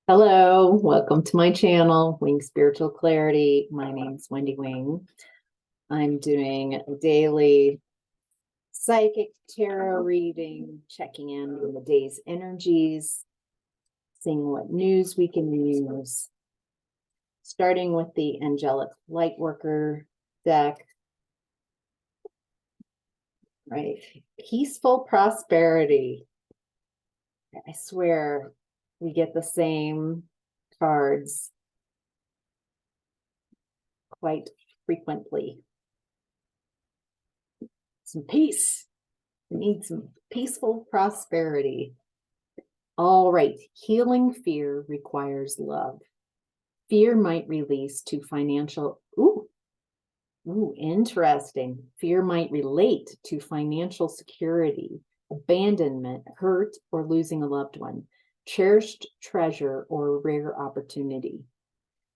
Hello, welcome to my channel, Wing Spiritual Clarity. My name's Wendy Wing. I'm doing a daily psychic tarot reading, checking in on the day's energies, seeing what news we can use, starting with the Angelic Lightworker deck. Right, peaceful prosperity. I swear we get the same cards quite frequently. Some peace. We need some peaceful prosperity. All right. Healing fear requires love. Fear might release to financial. Interesting. Fear might relate to financial security, abandonment, hurt, or losing a loved one, cherished treasure, or rare opportunity.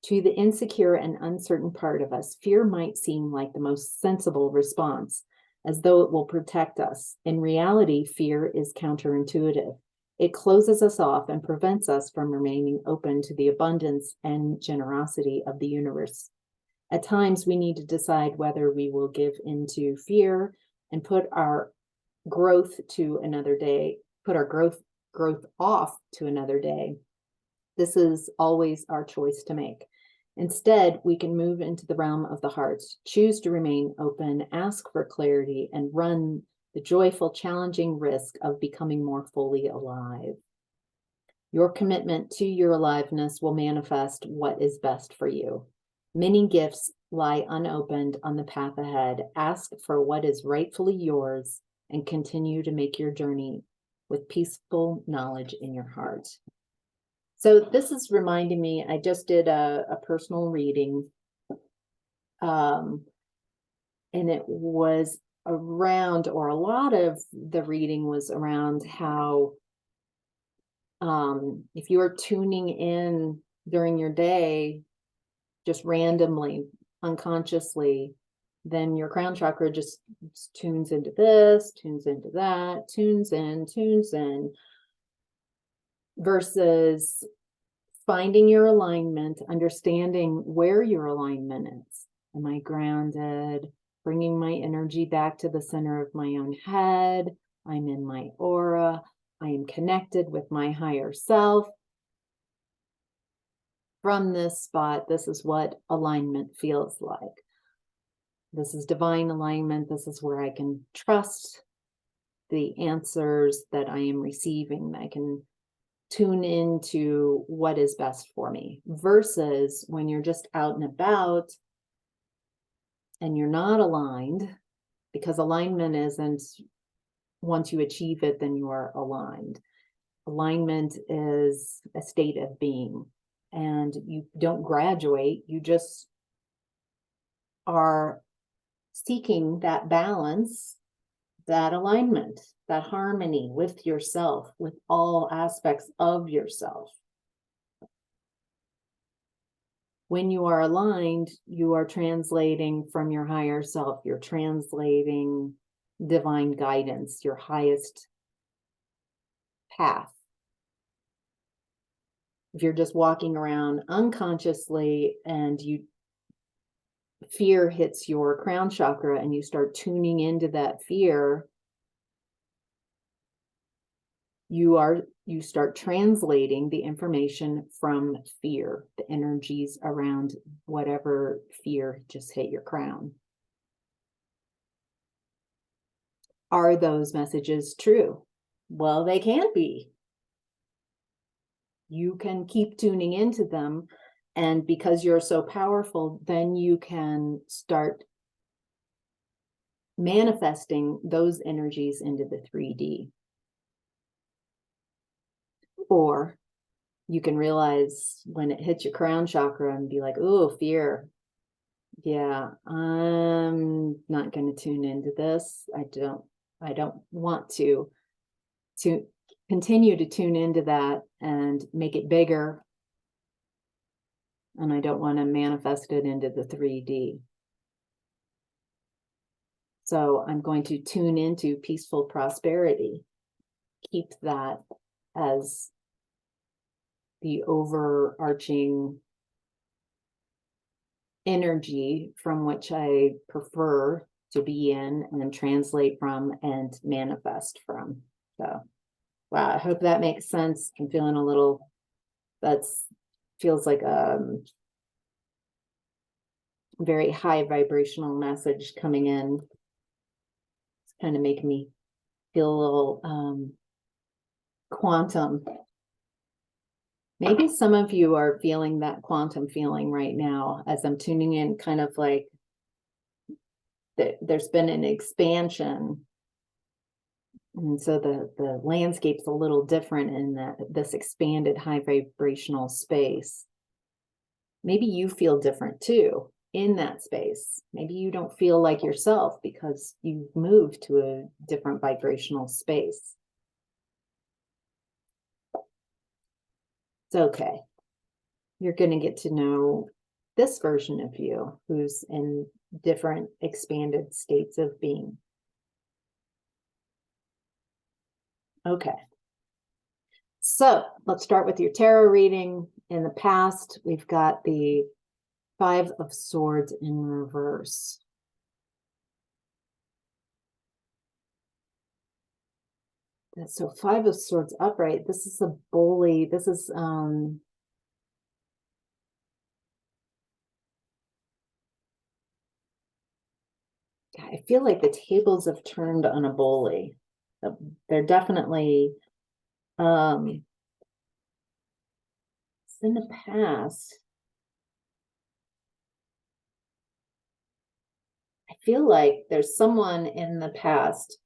To the insecure and uncertain part of us, fear might seem like the most sensible response, as though it will protect us. In reality, fear is counterintuitive. It closes us off and prevents us from remaining open to the abundance and generosity of the universe. At times, we need to decide whether we will give into fear and put our growth to another day, put our growth off to another day. This is always our choice to make. Instead, we can move into the realm of the heart, choose to remain open, ask for clarity, and run the joyful, challenging risk of becoming more fully alive. Your commitment to your aliveness will manifest what is best for you. Many gifts lie unopened on the path ahead. Ask for what is rightfully yours and continue to make your journey with peaceful knowledge in your heart. So this is reminding me, I just did a personal reading, and it was around, or a lot of the reading was around how if you are tuning in during your day, just randomly, unconsciously, then your crown chakra just tunes into this, tunes into that, tunes in, versus finding your alignment, understanding where your alignment is. Am I grounded? Bringing my energy back to the center of my own head. I'm in my aura. I am connected with my higher self. From this spot, this is what alignment feels like. This is divine alignment. This is where I can trust the answers that I am receiving. I can tune into what is best for me, versus when you're just out and about and you're not aligned, because alignment isn't once you achieve it, then you are aligned. Alignment is a state of being, and you don't graduate, you just are seeking that balance, that alignment, that harmony with yourself, with all aspects of yourself. When you are aligned, you are translating from your higher self. You're translating divine guidance, your highest path. If you're just walking around unconsciously and fear hits your crown chakra and you start tuning into that fear, you start translating the information from fear, the energies around whatever fear just hit your crown. Are those messages true? Well, they can't be. You can keep tuning into them, and because you're so powerful, then you can start manifesting those energies into the 3D. Or you can realize when it hits your crown chakra and be like, oh, fear. Yeah, I'm not going to tune into this. I don't want to continue to tune into that and make it bigger. And I don't want to manifest it into the 3D. So I'm going to tune into peaceful prosperity. Keep that as the overarching energy from which I prefer to be in and translate from and manifest from. So, wow, I hope that makes sense. I'm feeling a little, feels like a very high vibrational message coming in. It's kind of making me feel a little quantum. Maybe some of you are feeling that quantum feeling right now as I'm tuning in, kind of like there's been an expansion. And so the landscape's a little different in this expanded high vibrational space. Maybe you feel different too in that space. Maybe you don't feel like yourself because you've moved to a different vibrational space. It's okay. You're going to get to know this version of you who's in different expanded states of being. Okay. So let's start with your tarot reading. In the past, we've got the Five of Swords in reverse. So Five of Swords upright. This is a bully. This is I feel like the tables have turned on a bully. They're definitely in the past. I feel like there's someone in the past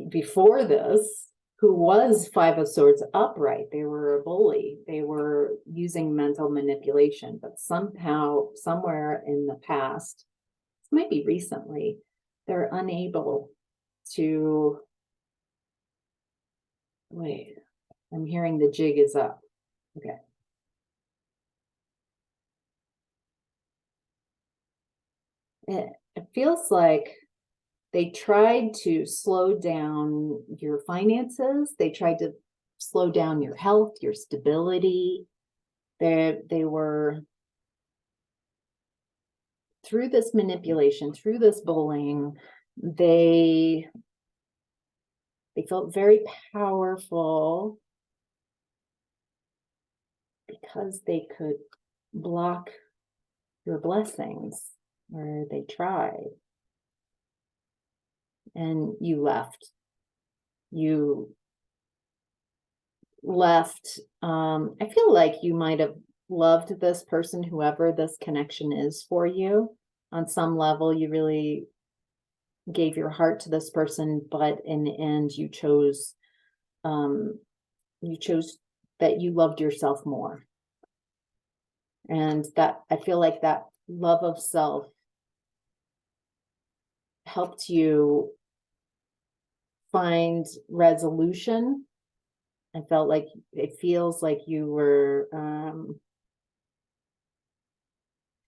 before this who was Five of Swords upright. They were a bully. They were using mental manipulation, but somehow, somewhere in the past, this might be recently, they're unable to, wait, I'm hearing the jig is up. Okay. It feels like they tried to slow down your finances. They tried to slow down your health, your stability. They were, through this manipulation, through this bullying, they felt very powerful because they could block your blessings, or they tried. And you left. You left. I feel like you might have loved this person, whoever this connection is for you. On some level, you really gave your heart to this person, but in the end, you chose that you loved yourself more. And that, I feel like that love of self helped you find resolution. I felt like it feels like you were,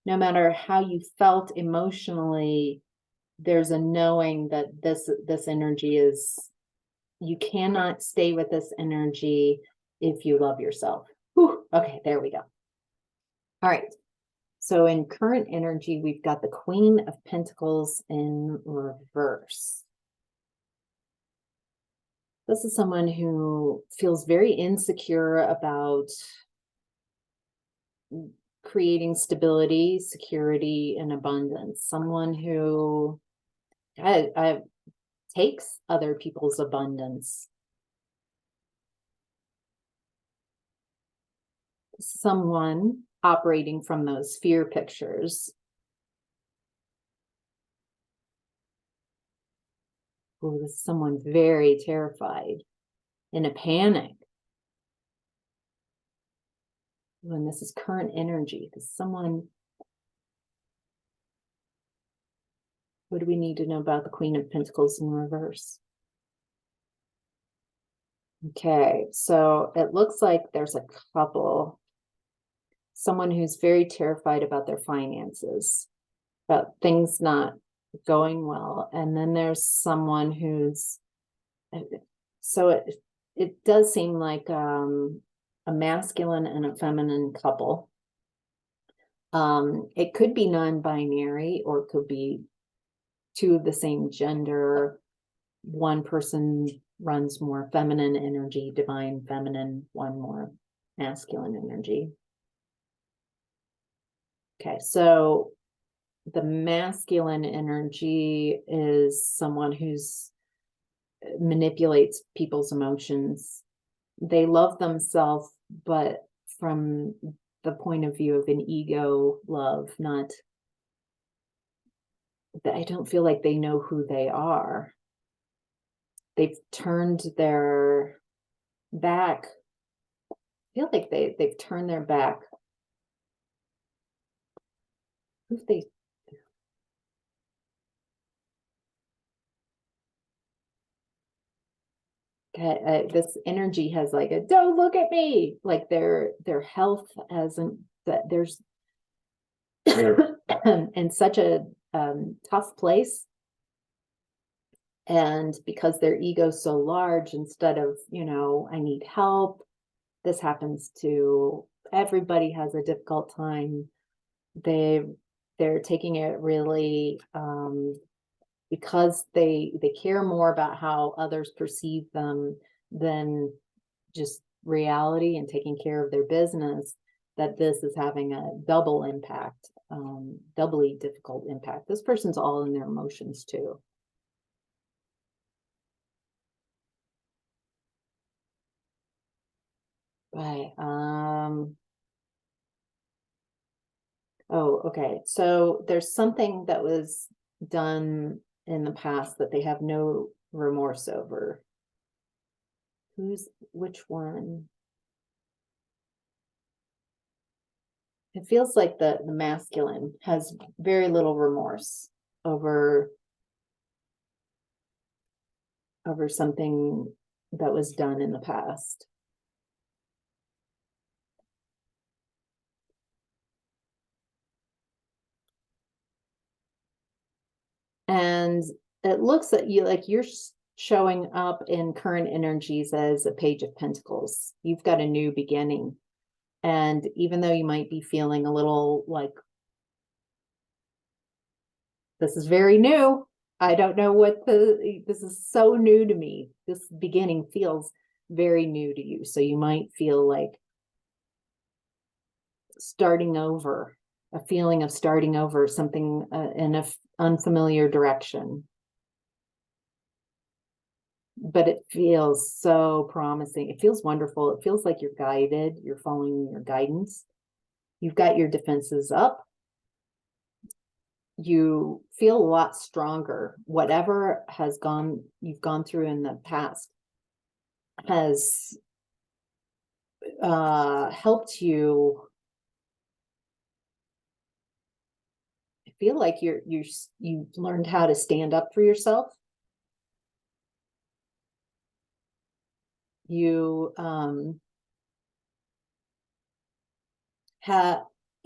no matter how you felt emotionally, there's a knowing that this energy is, you cannot stay with this energy if you love yourself. Whew. Okay, there we go. All right. So in current energy, we've got the Queen of Pentacles in reverse. This is someone who feels very insecure about creating stability, security, and abundance. Someone who takes other people's abundance. Someone operating from those fear pictures. Oh, this is someone very terrified, in a panic. When this is current energy, this is someone. What do we need to know about the Queen of Pentacles in reverse? Okay, so it looks like there's a couple. Someone who's very terrified about their finances, about things not going well. And then there's someone who's, so it does seem like a masculine and a feminine couple. It could be non-binary, or it could be two of the same gender. One person runs more feminine energy, divine feminine, one more masculine energy. Okay, so the masculine energy is someone who's manipulates people's emotions. They love themselves, but from the point of view of an ego love, not, I don't feel like they know who they are. They've turned their back. I feel like they've turned their back. Who've they? This energy has like a don't look at me, like their health hasn't, that there's in such a tough place, and because their ego's so large, instead of, you know, I need help, this happens to everybody, has a difficult time, they're taking it really because they care more about how others perceive them than just reality and taking care of their business, that this is having a double impact, doubly difficult impact. This person's all in their emotions too. Right. Oh, okay. So there's something that was done in the past that they have no remorse over. Which one? It feels like the masculine has very little remorse over something that was done in the past. And it looks at you like you're showing up in current energies as a Page of Pentacles. You've got a new beginning. And even though you might be feeling a little like, this is very new, I don't know what this is so new to me. This beginning feels very new to you. So you might feel like starting over, a feeling of starting over, something in an unfamiliar direction. But it feels so promising. It feels wonderful. It feels like you're guided. You're following your guidance. You've got your defenses up. You feel a lot stronger. Whatever you've gone through in the past has helped you. I feel like you've learned how to stand up for yourself. You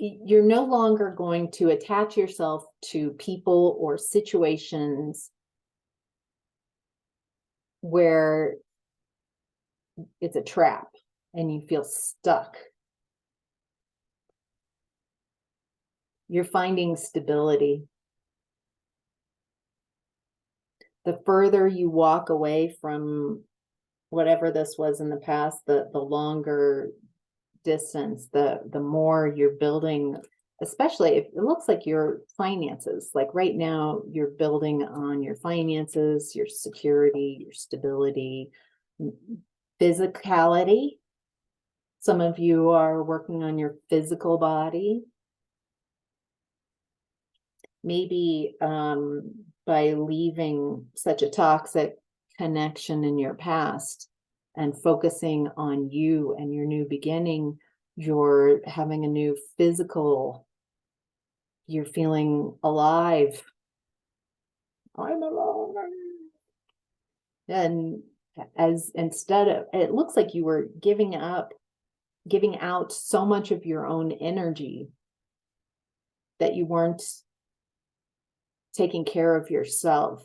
you're no longer going to attach yourself to people or situations where it's a trap and you feel stuck. You're finding stability. The further you walk away from whatever this was in the past, the longer distance, the more you're building, especially if it looks like your finances, like right now you're building on your finances, your security, your stability, physicality. Some of you are working on your physical body. Maybe by leaving such a toxic connection in your past and focusing on you and your new beginning, you're having a new physical, you're feeling alive. I'm alive. And as instead of, it looks like you were giving out so much of your own energy that you weren't taking care of yourself.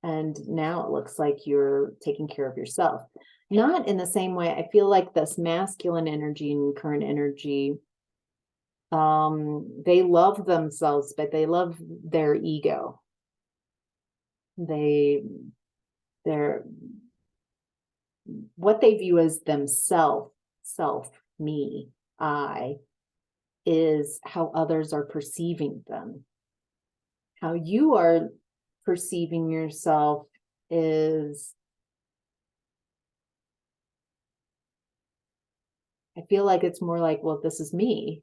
And now it looks like you're taking care of yourself. not in the same way. I feel like this masculine energy and current energy, they love themselves, but they love their ego. They're what they view as themselves, self, me, I, is how others are perceiving them. How you are perceiving yourself is, I feel like it's more like, well, this is me.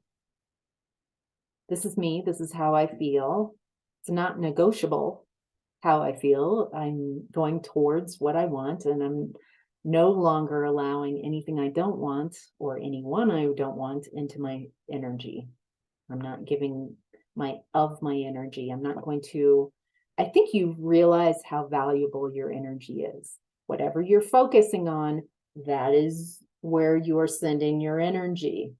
This is me. This is how I feel. It's not negotiable how I feel. I'm going towards what I want, and I'm no longer allowing anything I don't want or anyone I don't want into my energy. I'm not giving my energy. I'm not going to, I think you realize how valuable your energy is. Whatever you're focusing on, that is where you are sending your energy.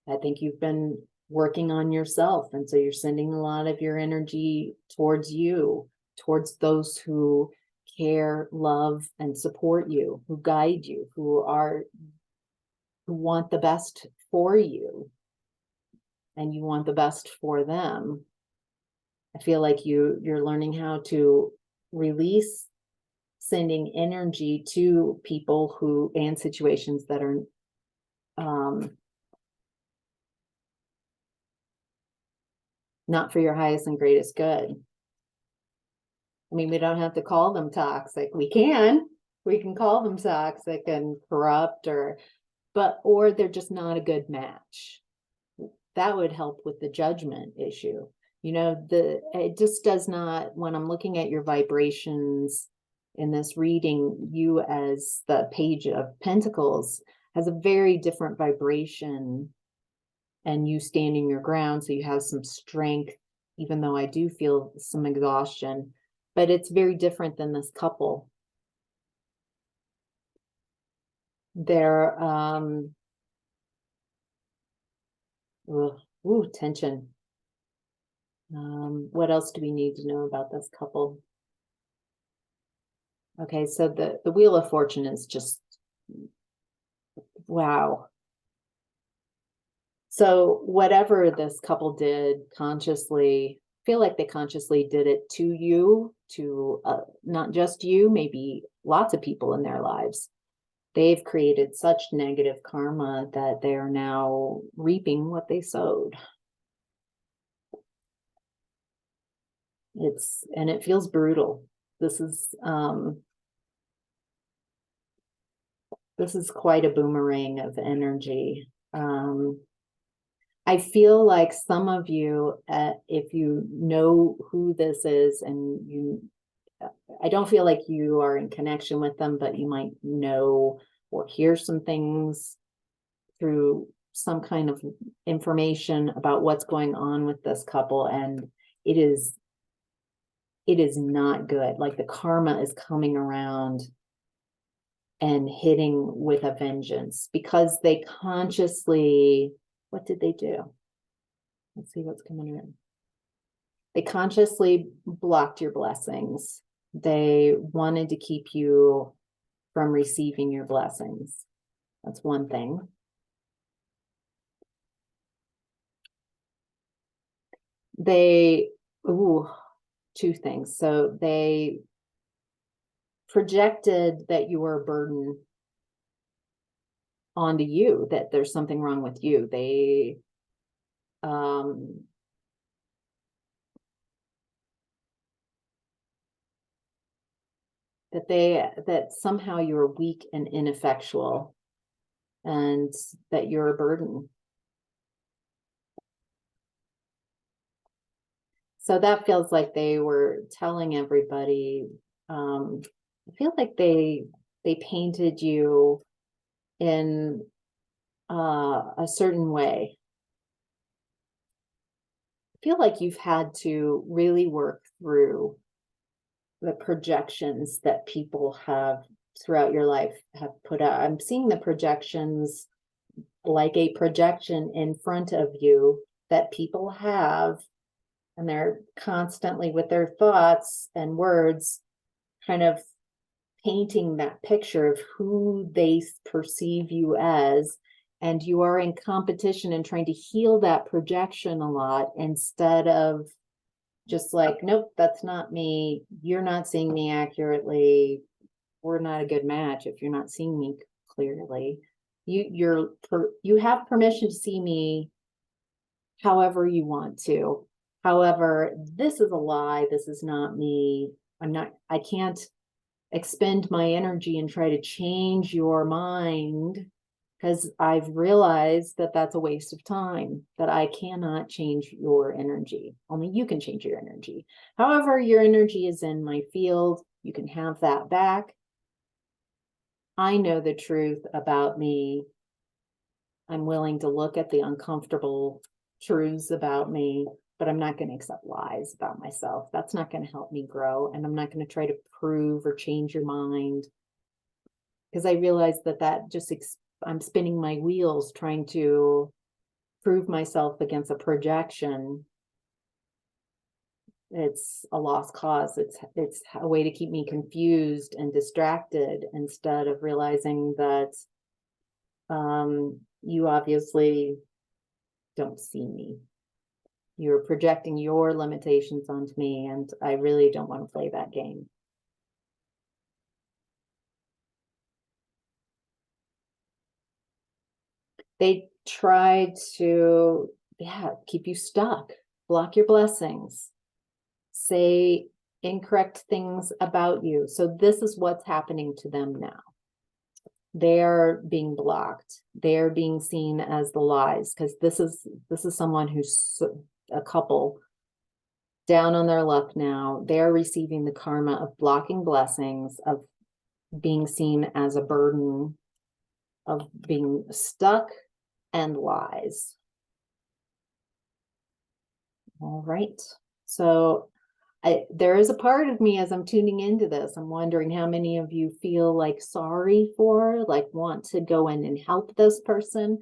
I think you've been working on yourself, and so you're sending a lot of your energy towards you, towards those who care, love, and support you, who guide you, who want the best for you, and you want the best for them. I feel like you're learning how to release sending energy to people who and situations that are not for your highest and greatest good. I mean, we don't have to call them toxic. We can call them toxic and corrupt, or they're just not a good match. That would help with the judgment issue. You know, it just does not, when I'm looking at your vibrations in this reading, you as the Page of Pentacles has a very different vibration, and you standing your ground, so you have some strength, even though I do feel some exhaustion, but it's very different than this couple. They're tension. What else do we need to know about this couple? Okay, so the Wheel of Fortune is just, wow. So whatever this couple did consciously, I feel like they consciously did it to you, to not just you, maybe lots of people in their lives. They've created such negative karma that they are now reaping what they sowed. And it feels brutal. This is quite a boomerang of energy. I feel like some of you, if you know who this is, and I don't feel like you are in connection with them, but you might know or hear some things through some kind of information about what's going on with this couple, and it is not good. Like the karma is coming around and hitting with a vengeance, because they consciously, what did they do? Let's see what's coming in. They consciously blocked your blessings. They wanted to keep you from receiving your blessings. That's one thing. Two things. So they projected that you were a burden onto you, that there's something wrong with you. They that somehow you're weak and ineffectual, and that you're a burden. So that feels like they were telling everybody, I feel like they painted you in a certain way. I feel like you've had to really work through the projections that people have throughout your life have put out. I'm seeing the projections like a projection in front of you that people have, and they're constantly with their thoughts and words kind of painting that picture of who they perceive you as, and you are in competition and trying to heal that projection a lot instead of just like, nope, that's not me. You're not seeing me accurately. We're not a good match if you're not seeing me clearly. You have permission to see me however you want to. However, this is a lie. This is not me. I can't expend my energy and try to change your mind, because I've realized that that's a waste of time, that I cannot change your energy. Only you can change your energy. However, your energy is in my field. You can have that back. I know the truth about me. I'm willing to look at the uncomfortable truths about me, but I'm not going to accept lies about myself. That's not going to help me grow. And I'm not going to try to prove or change your mind, because I realize that just I'm spinning my wheels trying to prove myself against a projection. It's a lost cause. It's a way to keep me confused and distracted instead of realizing that you obviously don't see me. You're projecting your limitations onto me, and I really don't want to play that game. They try to, keep you stuck, block your blessings, say incorrect things about you. So this is what's happening to them now. They're being blocked. They're being seen as the lies, because this is someone who's a couple down on their luck now. They're receiving the karma of blocking blessings, of being seen as a burden, of being stuck, and lies. All right. So there is a part of me, as I'm tuning into this, I'm wondering how many of you feel like sorry for, like want to go in and help this person.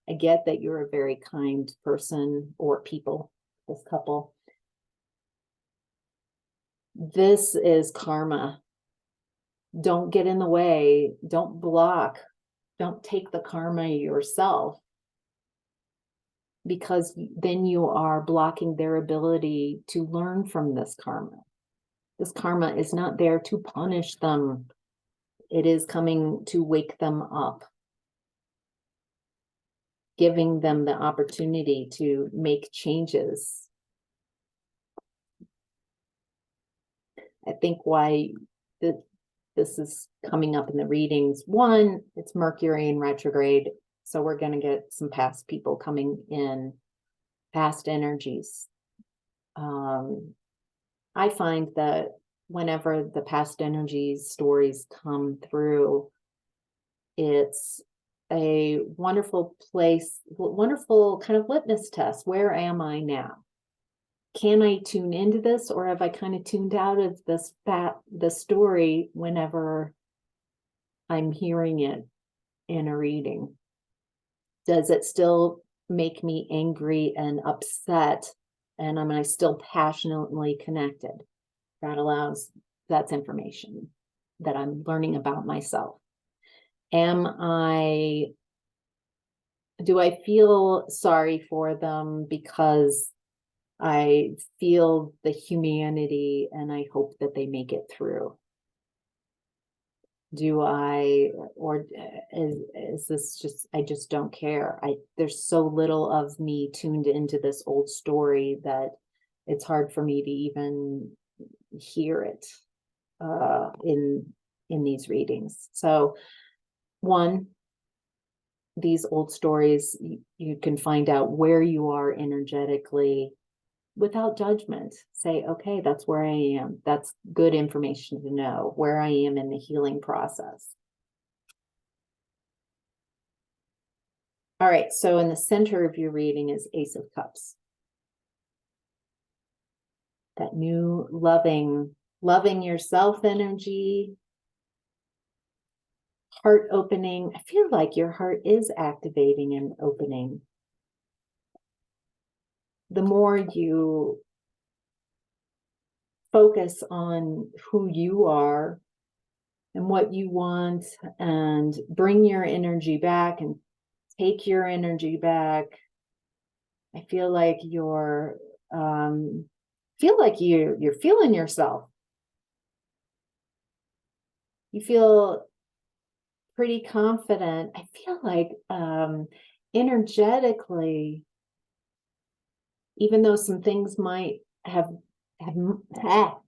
I get that you're a very kind person, or people, this couple. This is karma. Don't get in the way. Don't block. Don't take the karma yourself, because then you are blocking their ability to learn from this karma. This karma is not there to punish them. It is coming to wake them up, giving them the opportunity to make changes. I think why this is coming up in the readings. One, it's Mercury in retrograde, so we're going to get some past people coming in, past energies. I find that whenever the past energies stories come through, it's a wonderful place, wonderful kind of litmus test. Where am I now? Can I tune into this, or have I kind of tuned out of the story whenever I'm hearing it in a reading? Does it still make me angry and upset? And am I still passionately connected? That's information that I'm learning about myself. Do I feel sorry for them because I feel the humanity and I hope that they make it through? Or is this just, I just don't care. There's so little of me tuned into this old story that it's hard for me to even hear it in these readings. So one, these old stories, you can find out where you are energetically without judgment. Say, okay, that's where I am. That's good information to know, where I am in the healing process. All right, so in the center of your reading is Ace of Cups. That new loving yourself energy, heart opening. I feel like your heart is activating and opening. The more you focus on who you are and what you want, and bring your energy back and take your energy back. I feel like you're feeling yourself. You feel pretty confident. I feel like energetically, even though some things might have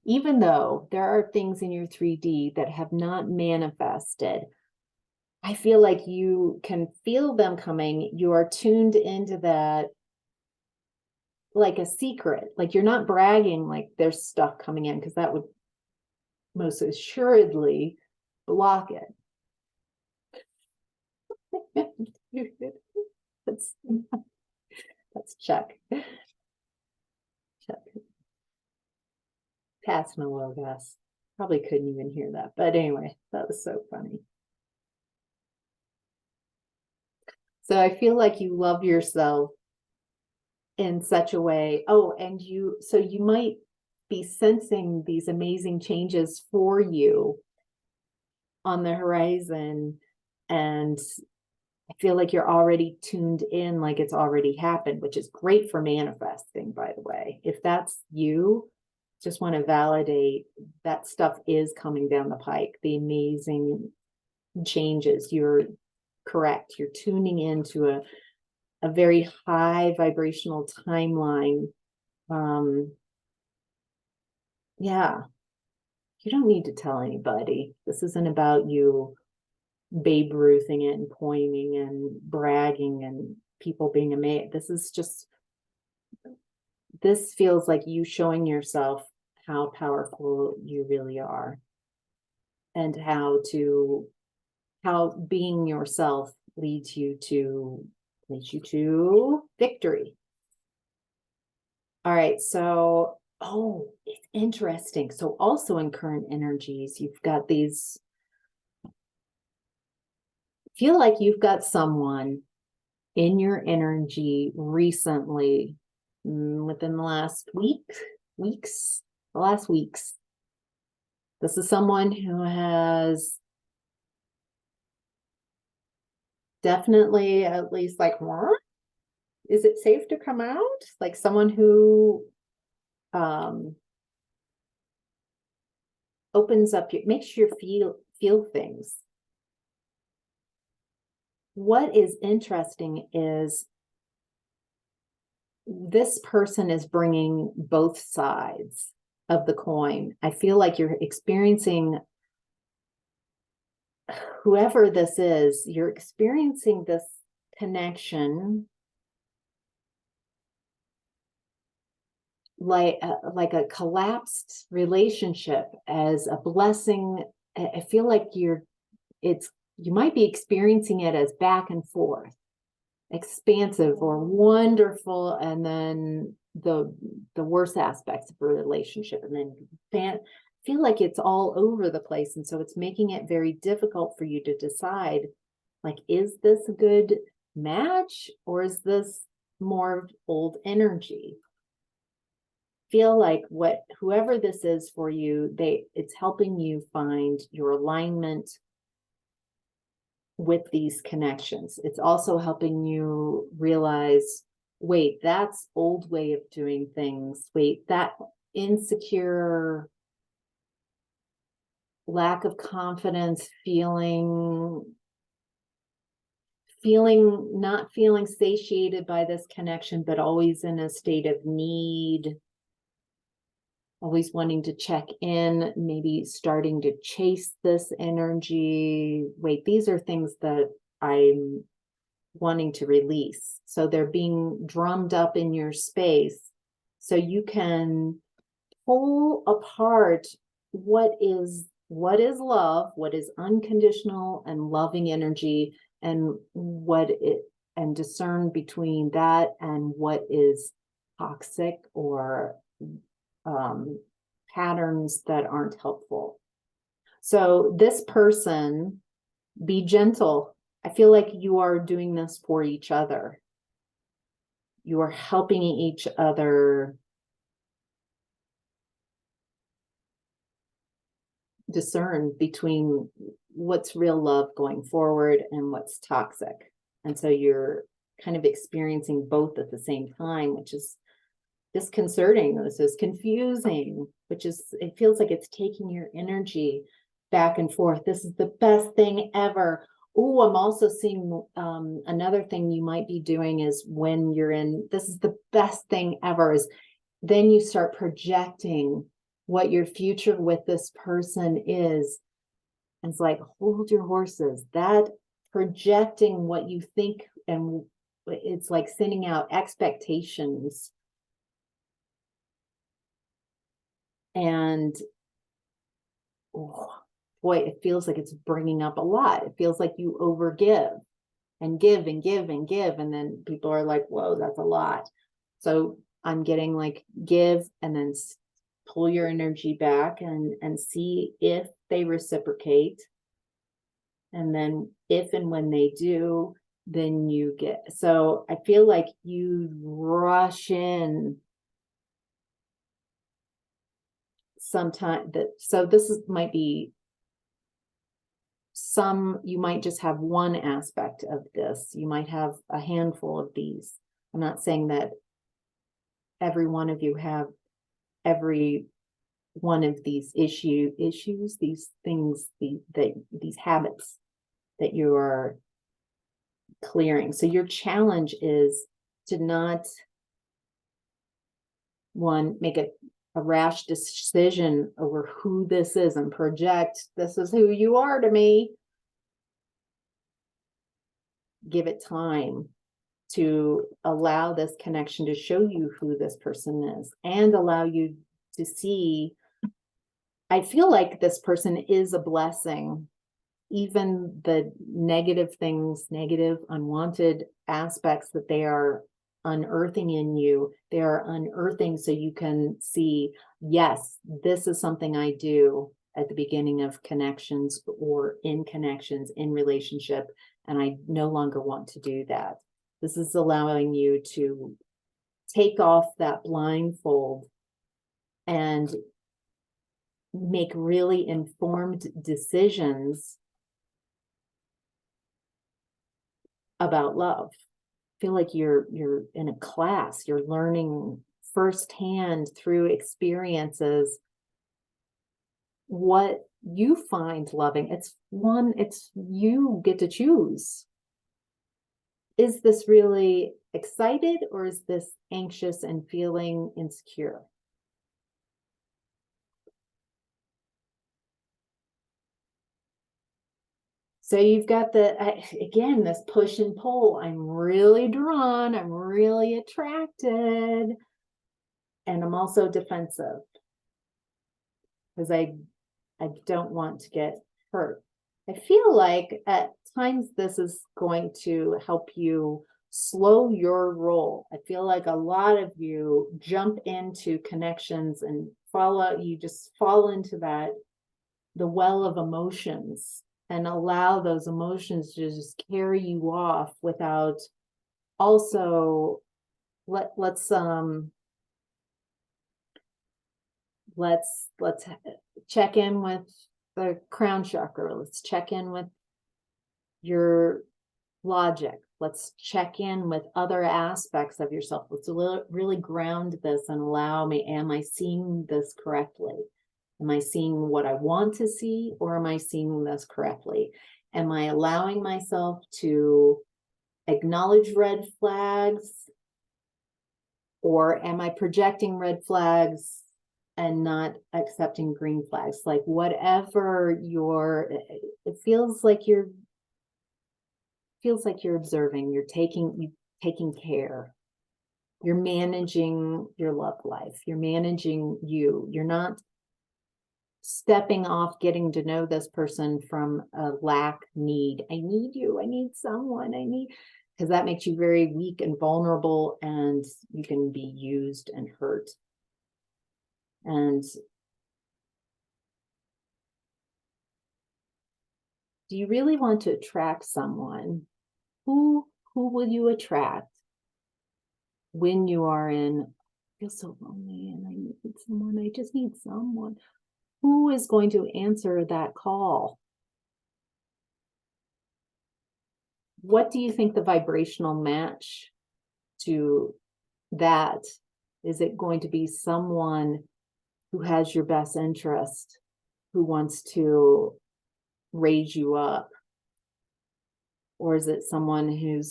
even though there are things in your 3D that have not manifested, I feel like you can feel them coming. You are tuned into that like a secret. Like you're not bragging like there's stuff coming in, because that would most assuredly block it. Let's check. Check. Passing a little gas. Probably couldn't even hear that. But anyway, that was so funny. So I feel like you love yourself in such a way. Oh, and you might be sensing these amazing changes for you on the horizon. And I feel like you're already tuned in, like it's already happened, which is great for manifesting, by the way. If that's you, just want to validate that stuff is coming down the pike. The amazing changes. You're correct. You're tuning into a very high vibrational timeline. Yeah, you don't need to tell anybody. This isn't about you Babe Ruthing it and pointing and bragging and people being amazed. This feels like you showing yourself how powerful you really are, and how being yourself leads you to victory. All right, so it's interesting. So also in current energies, you've got these, feel like you've got someone in your energy recently, within the last weeks. This is someone who has definitely, at least like, is it safe to come out? Like someone who opens up, makes you feel things. What is interesting is this person is bringing both sides of the coin. I feel like you're experiencing, whoever this is, you're experiencing this connection like a collapsed relationship as a blessing. I feel like you might be experiencing it as back and forth, expansive or wonderful, and then the worst aspects of a relationship, and then feel like it's all over the place. And so it's making it very difficult for you to decide, like, is this a good match, or is this more old energy? Feel like whoever this is for you, it's helping you find your alignment with these connections. It's also helping you realize, wait, that's old way of doing things. Wait, that insecure, lack of confidence, not feeling satiated by this connection, but always in a state of need, always wanting to check in, maybe starting to chase this energy. Wait, these are things that I'm wanting to release. So they're being drummed up in your space so you can pull apart what is love, what is unconditional and loving energy, and and discern between that and what is toxic or patterns that aren't helpful. So this person, be gentle. I feel like you are doing this for each other. You are helping each other discern between what's real love going forward and what's toxic. And so you're kind of experiencing both at the same time, which is disconcerting. This is confusing, which is, it feels like it's taking your energy back and forth. This is the best thing ever. Oh, I'm also seeing another thing you might be doing is when you're in, this is the best thing ever, is then you start projecting what your future with this person is. And it's like, hold your horses. That projecting what you think, and it's like sending out expectations. And oh, boy, it feels like it's bringing up a lot. It feels like you overgive and give and give and give. And then people are like, whoa, that's a lot. So I'm getting like give and then pull your energy back and see if they reciprocate. And then if and when they do, then you get, so I feel like you rush in sometime that, so this is might be some, you might just have one aspect of this. You might have a handful of these. I'm not saying that every one of you have every one of these issues, these things, these habits that you are clearing. So your challenge is to not, one, make a rash decision over who this is and project, this is who you are to me. Give it time to allow this connection to show you who this person is and allow you to see, I feel like this person is a blessing. Even the negative things, negative, unwanted aspects that they are unearthing in you, they are unearthing so you can see, yes, this is something I do at the beginning of connections or in connections, in relationship, and I no longer want to do that. This is allowing you to take off that blindfold and make really informed decisions about love. Feel like you're in a class, you're learning firsthand through experiences what you find loving. It's you get to choose. Is this really excited or is this anxious and feeling insecure? So you've got again, this push and pull. I'm really drawn, I'm really attracted, and I'm also defensive because I don't want to get hurt. I feel like at times this is going to help you slow your roll. I feel like a lot of you jump into connections and you just fall into the well of emotions, and allow those emotions to just carry you off without also let's check in with the crown chakra. Let's check in with your logic. Let's check in with other aspects of yourself. Let's really ground this and allow me, am I seeing this correctly? Am I seeing what I want to see, or am I seeing this correctly? Am I allowing myself to acknowledge red flags, or am I projecting red flags and not accepting green flags? Like whatever it feels like you're observing, you're taking care. You're managing your love life. You're managing you. You're not stepping off, getting to know this person from a lack need. I need you. I need someone. Because that makes you very weak and vulnerable, and you can be used and hurt. And do you really want to attract someone? Who will you attract when you are in, I feel so lonely and I need someone, I just need someone? Who is going to answer that call? What do you think the vibrational match to that? Is it going to be someone who has your best interest, who wants to raise you up? Or is it someone who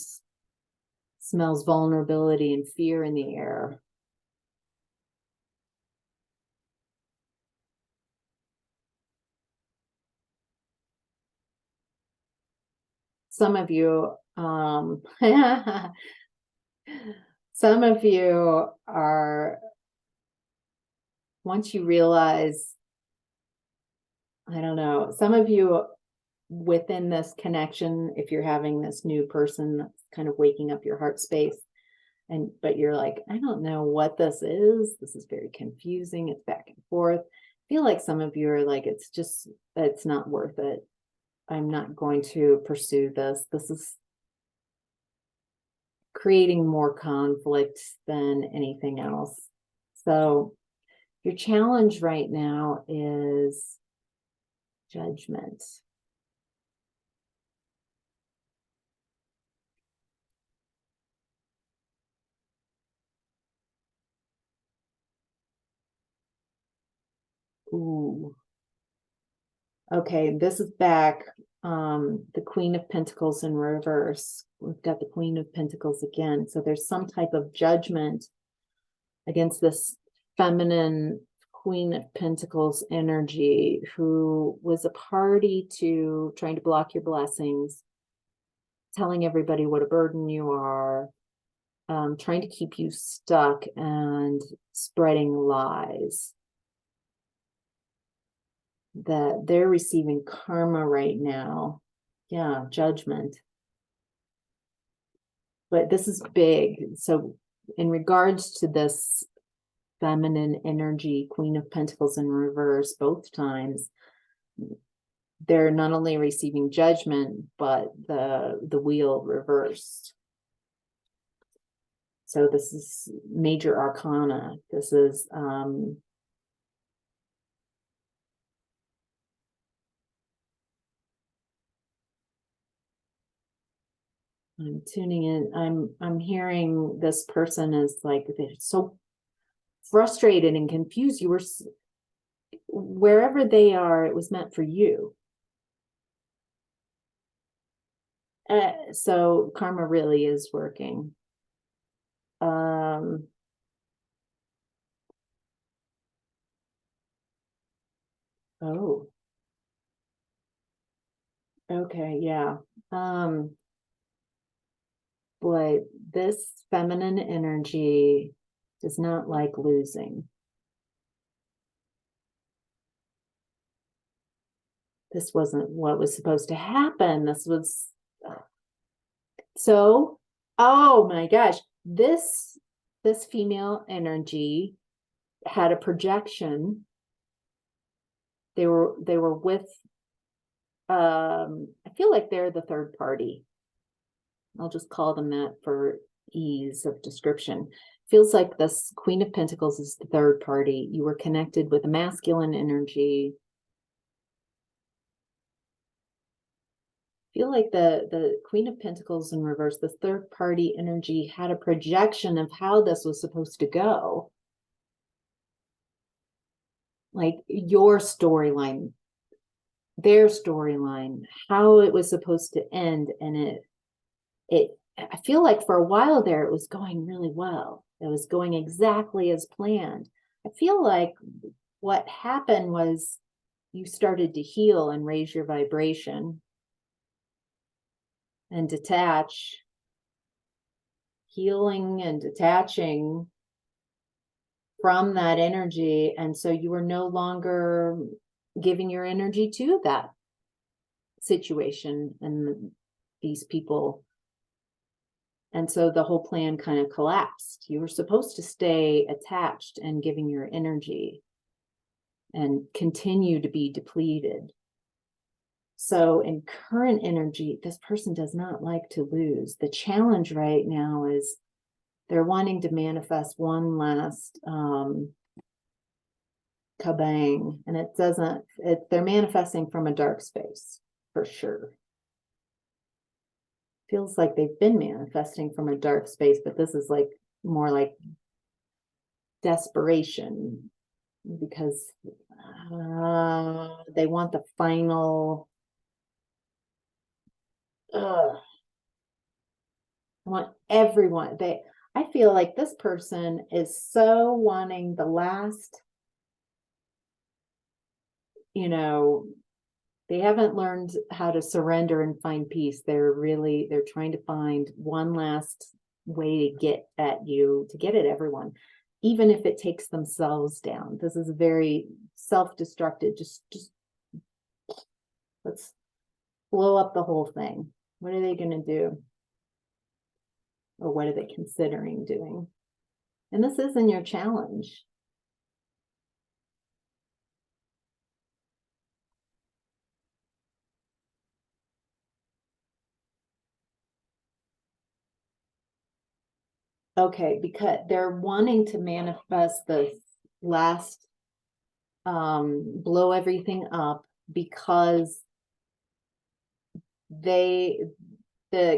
smells vulnerability and fear in the air? Some of you, some of you are, once you realize, I don't know, some of you within this connection, if you're having this new person that's kind of waking up your heart space, but you're like, I don't know what this is very confusing, it's back and forth. I feel like some of you are like, it's not worth it, I'm not going to pursue this is creating more conflict than anything else. So your challenge right now is judgment. Ooh. Okay, this is back. The Queen of Pentacles in reverse. We've got the Queen of Pentacles again. So there's some type of judgment against this feminine Queen of Pentacles energy who was a party to trying to block your blessings, telling everybody what a burden you are, trying to keep you stuck and spreading lies. That they're receiving karma right now. Yeah, judgment. But this is big. So in regards to this feminine energy, Queen of Pentacles in reverse, both times, they're not only receiving judgment, but the wheel reversed. So this is major arcana. This is I'm tuning in. I'm hearing this person is like, they're so frustrated and confused. You were, wherever they are, it was meant for you. So karma really is working. Oh, okay, yeah. Boy, this feminine energy does not like losing. This wasn't what was supposed to happen. This was so, oh my gosh, this female energy had a projection. They were with I feel like they're the third party. I'll just call them that for ease of description. Feels like this Queen of Pentacles is the third party. You were connected with a masculine energy. Feel like the Queen of Pentacles in reverse, the third party energy, had a projection of how this was supposed to go. Like your storyline, their storyline, how it was supposed to end. And I feel like for a while there, it was going really well. It was going exactly as planned. I feel like what happened was you started to heal and raise your vibration and detach, healing and detaching from that energy. And so you were no longer giving your energy to that situation and these people. And so the whole plan kind of collapsed. You were supposed to stay attached and giving your energy and continue to be depleted. So in current energy, this person does not like to lose. The challenge right now is they're wanting to manifest one last kabang. And it doesn't, they're manifesting from a dark space for sure. Feels like they've been manifesting from a dark space, but this is like more like desperation, because they want the final I want everyone, I feel like this person is so wanting the last, they haven't learned how to surrender and find peace. They're trying to find one last way to get at you, to get at everyone, even if it takes themselves down. This is very self-destructive. Just let's blow up the whole thing. What are they going to do? Or what are they considering doing? And this isn't your challenge. Okay, because they're wanting to manifest this last, blow everything up, because the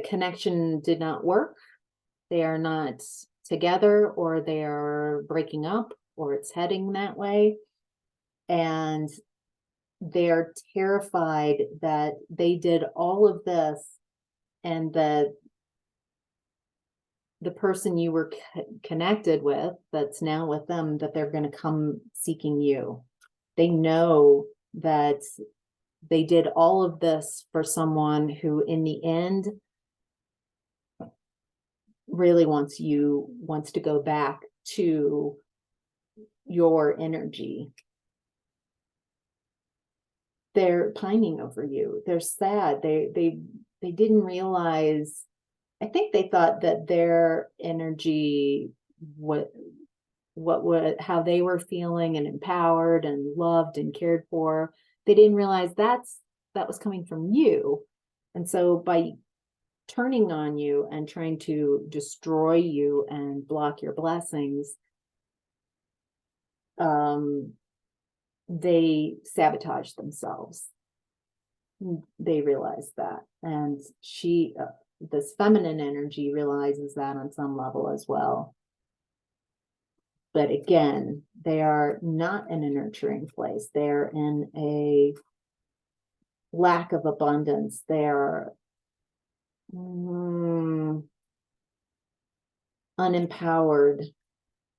connection did not work. They are not together, or they are breaking up, or it's heading that way. And they're terrified that they did all of this, and the person you were connected with that's now with them, that they're going to come seeking you. They know that they did all of this for someone who in the end really wants to go back to your energy. They're pining over you. They're sad. They didn't realize, I think they thought that their energy, how they were feeling and empowered and loved and cared for, they didn't realize that was coming from you. And so by turning on you and trying to destroy you and block your blessings, they sabotage themselves. They realize that. And this feminine energy realizes that on some level as well. But again, they are not in a nurturing place. They're in a lack of abundance. They're unempowered.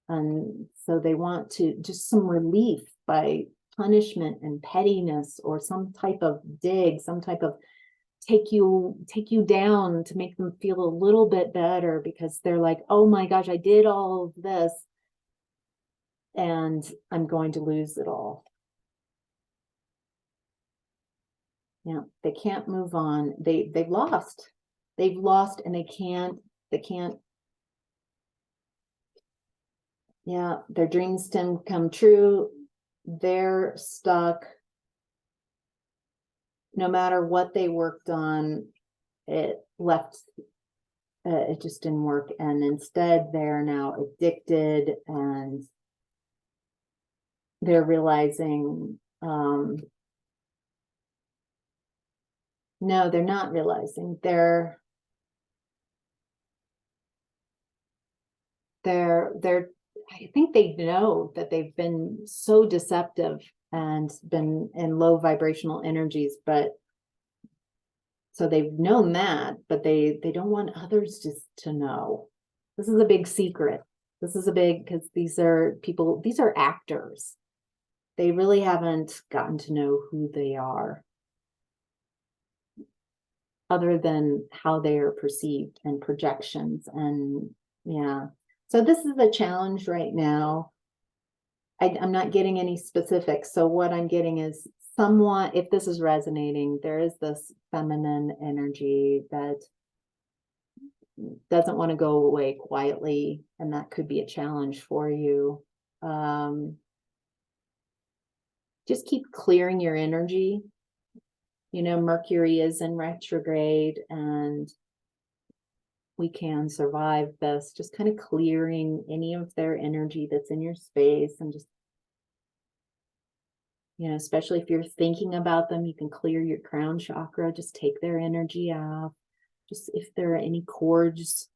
And so they want to just some relief by punishment and pettiness, or some type of dig, some type of take you down to make them feel a little bit better, because they're like, oh my gosh, I did all of this and I'm going to lose it all. Yeah, they can't move on. They've lost, and they can't. Yeah, their dreams didn't come true. They're stuck. No matter what they worked on, it just didn't work. And instead, they're now addicted, and they're realizing, no, they're not realizing. I think they know that they've been so deceptive and been in low vibrational energies, but so they've known that, but they don't want others just to know. This is a big secret. This is because these are actors. They really haven't gotten to know who they are, other than how they are perceived and projections. And yeah, so this is a challenge right now. I'm not getting any specifics. So what I'm getting is somewhat, if this is resonating, there is this feminine energy that doesn't want to go away quietly, and that could be a challenge for you. Just keep clearing your energy. Mercury is in retrograde, and we can survive this. Just kind of clearing any of their energy that's in your space, and just You know, especially if you're thinking about them, you can clear your crown chakra, just take their energy out. Just if there are any cords,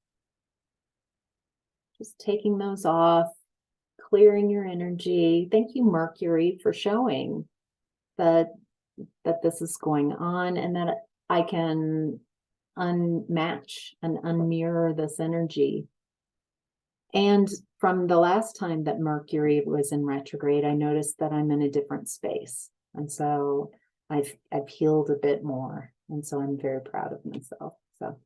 just taking those off, clearing your energy. Thank you, Mercury, for showing that this is going on and that I can unmatch and unmirror this energy. And from the last time that Mercury was in retrograde, I noticed that I'm in a different space. And so I've healed a bit more. And so I'm very proud of myself. So,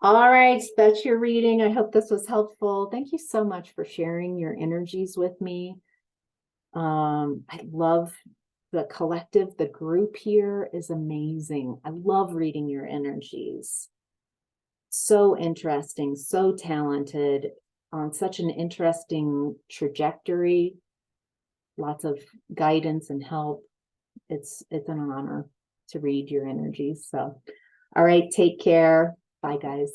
all right, that's your reading. I hope this was helpful. Thank you so much for sharing your energies with me. I love the collective, the group here is amazing. I love reading your energies. So interesting, so talented, on such an interesting trajectory. Lots of guidance and help. It's an honor to read your energies. So, all right, take care. Bye, guys.